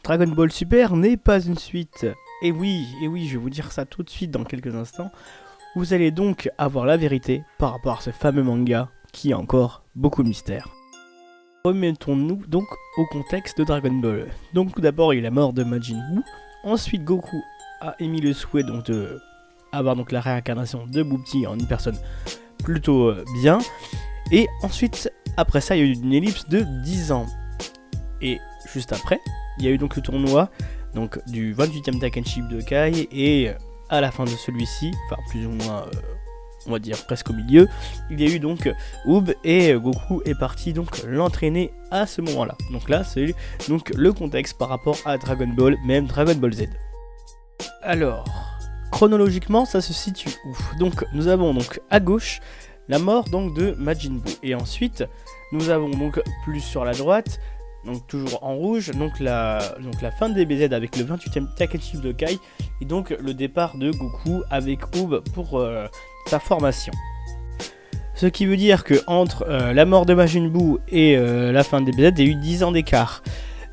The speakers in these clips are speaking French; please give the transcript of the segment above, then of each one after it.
Dragon Ball Super n'est pas une suite. Et oui, je vais vous dire ça tout de suite dans quelques instants. Vous allez donc avoir la vérité par rapport à ce fameux manga qui a encore beaucoup de mystères. Remettons-nous donc au contexte de Dragon Ball. Donc tout d'abord il y a la mort de Majin Buu. Ensuite Goku a émis le souhait donc de avoir donc la réincarnation de Boubti en une personne plutôt bien. Et ensuite après ça il y a eu une ellipse de 10 ans. Et juste après il y a eu donc le tournoi donc du 28e Takkenchi Budokai et à la fin de celui-ci, enfin plus ou moins on va dire presque au milieu, il y a eu donc Oob et Goku est parti donc l'entraîner à ce moment-là. Donc là c'est donc le contexte par rapport à Dragon Ball, même Dragon Ball Z. Alors, chronologiquement ça se situe où? Donc nous avons donc à gauche la mort donc de Majin Buu et ensuite nous avons donc plus sur la droite, donc toujours en rouge, donc la fin de DBZ avec le 28e Takkenchi Budokai et donc le départ de Goku avec Oob pour sa formation. Ce qui veut dire que entre la mort de Majin Buu et la fin de DBZ, il y a eu 10 ans d'écart.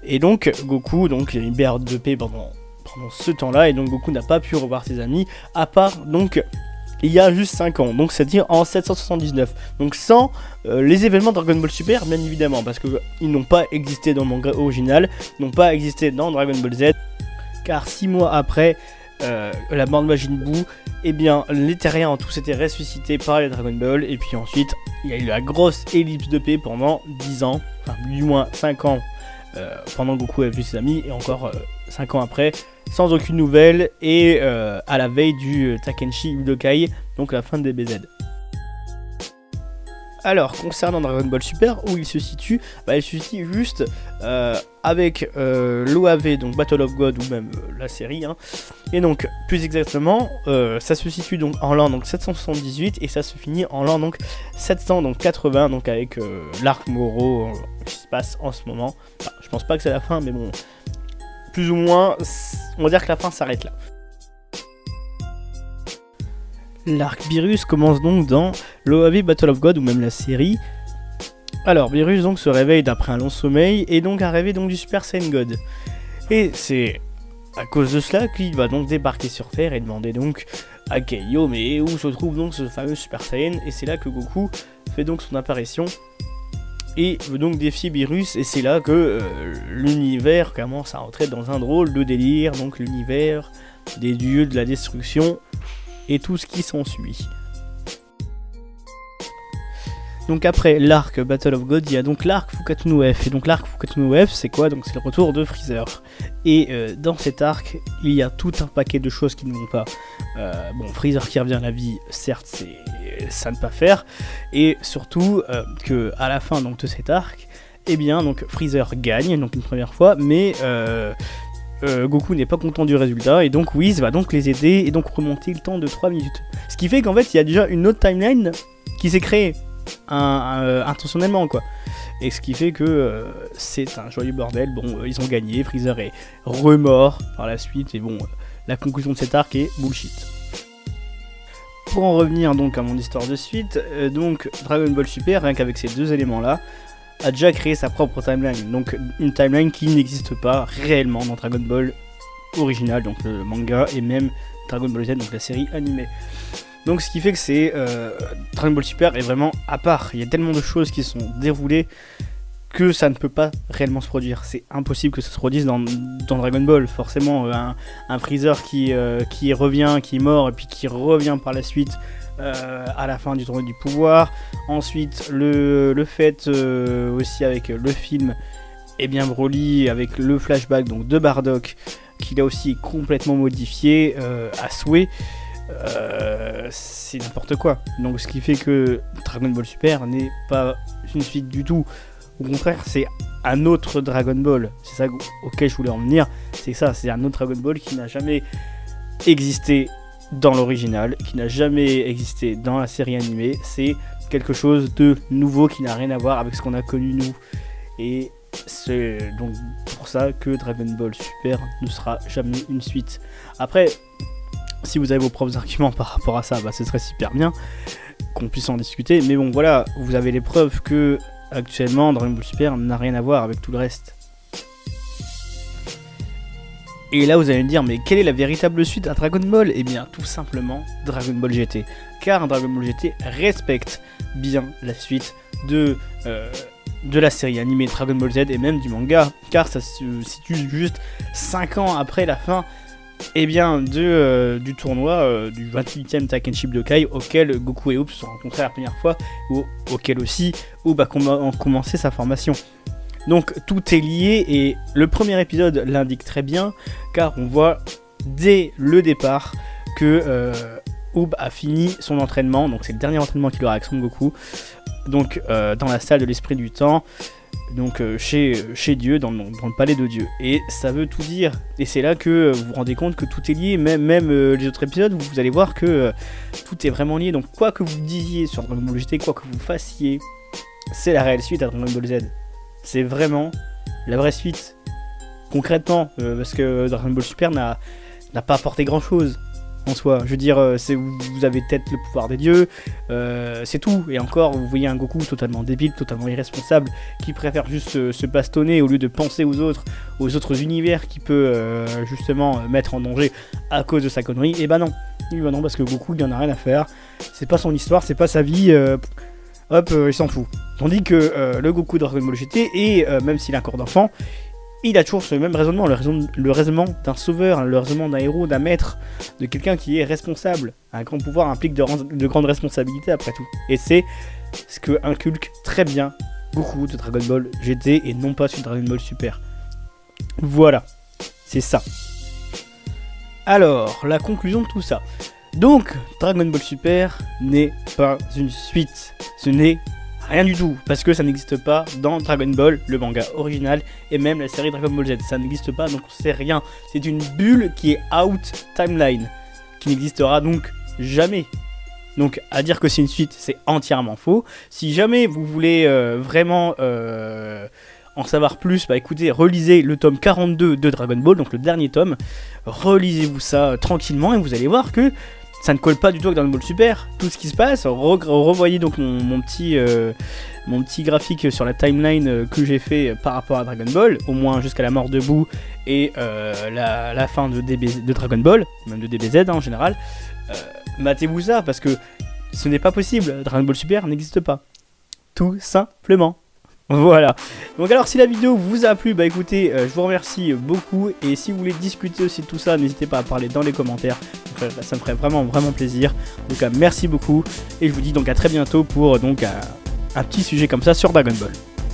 Et donc Goku, donc il y a une période de paix pendant ce temps-là et donc Goku n'a pas pu revoir ses amis à part donc il y a juste 5 ans, donc c'est-à-dire en 779. Donc sans les événements de Dragon Ball Super, bien évidemment, parce qu'ils n'ont pas existé dans le manga original, n'ont pas existé dans Dragon Ball Z, car 6 mois après la mort de Majin Buu, eh bien les terriens ont tous été ressuscités par les Dragon Ball, et puis ensuite il y a eu la grosse ellipse de paix pendant 10 ans, enfin du moins 5 ans, pendant que Goku a vu ses amis, et encore 5 ans après, sans aucune nouvelle, et à la veille du Takkenchi Budokai, donc la fin de DBZ. Alors, concernant Dragon Ball Super, où il se situe, il se situe juste avec l'OAV, donc Battle of God, ou même la série, hein. Et donc, plus exactement, ça se situe donc en l'an donc 778, et ça se finit en l'an donc 780, donc avec l'arc Moro qui se passe en ce moment. Enfin, je pense pas que c'est la fin, mais bon, plus ou moins, on va dire que la fin s'arrête là. L'arc Beerus commence donc dans l'OAV Battle of God ou même la série. Alors Beerus donc se réveille d'après un long sommeil et donc un rêve donc du Super Saiyan God. Et c'est à cause de cela qu'il va donc débarquer sur Terre et demander donc à Keiyo mais où se trouve donc ce fameux Super Saiyan, et c'est là que Goku fait donc son apparition et veut donc défier Beerus, et c'est là que l'univers commence à entrer dans un drôle de délire, donc l'univers des dieux de la destruction et tout ce qui s'ensuit. Donc après l'arc Battle of God, il y a donc l'arc Fukatsu F. Et donc l'arc Fukatsu F, c'est quoi? Donc c'est le retour de Freezer. Et dans cet arc, il y a tout un paquet de choses qui ne vont pas. Bon, Freezer qui revient à la vie, certes, c'est ça ne pas faire. Et surtout que à la fin donc de cet arc, eh bien donc Freezer gagne donc une première fois, mais Goku n'est pas content du résultat et donc Whis va donc les aider et donc remonter le temps de 3 minutes. Ce qui fait qu'en fait il y a déjà une autre timeline qui s'est créée intentionnellement quoi. Et ce qui fait que c'est un joyeux bordel. Bon, ils ont gagné, Freezer est remort par la suite et bon, la conclusion de cet arc est bullshit. Pour en revenir donc à mon histoire de suite, donc Dragon Ball Super, rien qu'avec ces deux éléments là, a déjà créé sa propre timeline, donc une timeline qui n'existe pas réellement dans Dragon Ball original, donc le manga, et même Dragon Ball Z, donc la série animée. Donc ce qui fait que c'est Dragon Ball Super est vraiment à part. Il y a tellement de choses qui sont déroulées que ça ne peut pas réellement se produire. C'est impossible que ça se produise dans Dragon Ball. Forcément, un Freezer qui revient, qui est mort, et puis qui revient par la suite à la fin du tournoi du pouvoir. Ensuite le fait aussi avec le film et bien Broly avec le flashback donc de Bardock qui là aussi est complètement modifié à souhait. C'est n'importe quoi. Donc ce qui fait que Dragon Ball Super n'est pas une suite du tout. Au contraire, c'est un autre Dragon Ball. C'est ça auquel je voulais en venir. C'est ça, c'est un autre Dragon Ball qui n'a jamais existé dans l'original, qui n'a jamais existé dans la série animée. C'est quelque chose de nouveau qui n'a rien à voir avec ce qu'on a connu nous. Et c'est donc pour ça que Dragon Ball Super ne sera jamais une suite. Après, si vous avez vos propres arguments par rapport à ça, ce serait super bien qu'on puisse en discuter. Mais bon, voilà, vous avez les preuves que actuellement Dragon Ball Super n'a rien à voir avec tout le reste. Et là vous allez me dire, mais quelle est la véritable suite à Dragon Ball? Eh bien tout simplement Dragon Ball GT. Car Dragon Ball GT respecte bien la suite de la série animée Dragon Ball Z et même du manga. Car ça se situe juste 5 ans après la fin du tournoi du 28e Tenkaichi Budokai auquel Goku et Oob se sont rencontrés la première fois, ou auquel aussi Oob a commencé sa formation. Donc tout est lié et le premier épisode l'indique très bien car on voit dès le départ que Oob a fini son entraînement, donc c'est le dernier entraînement qu'il aura avec Son Goku, donc dans la salle de l'esprit du temps, donc chez Dieu, dans le palais de Dieu. Et ça veut tout dire, et c'est là que vous vous rendez compte que tout est lié, même les autres épisodes, vous allez voir que tout est vraiment lié, donc quoi que vous disiez sur Dragon Ball GT, quoi que vous fassiez, c'est la réelle suite à Dragon Ball Z. C'est vraiment la vraie suite, concrètement, parce que Dragon Ball Super n'a pas apporté grand chose en soi. Je veux dire, vous avez peut-être le pouvoir des dieux, c'est tout. Et encore, vous voyez un Goku totalement débile, totalement irresponsable, qui préfère juste se bastonner au lieu de penser aux autres univers qui peut justement mettre en danger à cause de sa connerie. Et bah non, parce que Goku il en a rien à faire, c'est pas son histoire, c'est pas sa vie. Il s'en fout. Tandis que le Goku de Dragon Ball GT, et même s'il a un corps d'enfant, il a toujours ce même raisonnement, le raisonnement d'un sauveur, le raisonnement d'un héros, d'un maître, de quelqu'un qui est responsable. Un grand pouvoir implique de grandes responsabilités après tout. Et c'est ce que inculque très bien Goku de Dragon Ball GT et non pas sur Dragon Ball Super. Voilà, c'est ça. Alors, la conclusion de tout ça. Donc, Dragon Ball Super n'est pas une suite, ce n'est rien du tout, parce que ça n'existe pas dans Dragon Ball, le manga original, et même la série Dragon Ball Z, ça n'existe pas, donc c'est rien. C'est une bulle qui est out timeline, qui n'existera donc jamais. Donc, à dire que c'est une suite, c'est entièrement faux. Si jamais vous voulez vraiment en savoir plus, bah écoutez, relisez le tome 42 de Dragon Ball, donc le dernier tome, relisez-vous ça tranquillement, et vous allez voir que ça ne colle pas du tout avec Dragon Ball Super, tout ce qui se passe. Revoyez donc mon petit graphique sur la timeline que j'ai fait par rapport à Dragon Ball, au moins jusqu'à la mort de Boo et la fin de Dragon Ball, même de DBZ en général. Matez-vous ça, parce que ce n'est pas possible, Dragon Ball Super n'existe pas. Tout simplement. Voilà. Donc alors si la vidéo vous a plu, bah écoutez, je vous remercie beaucoup, et si vous voulez discuter aussi de tout ça, n'hésitez pas à parler dans les commentaires, ça me ferait vraiment plaisir. Donc merci beaucoup, et je vous dis donc à très bientôt pour donc un petit sujet comme ça sur Dragon Ball.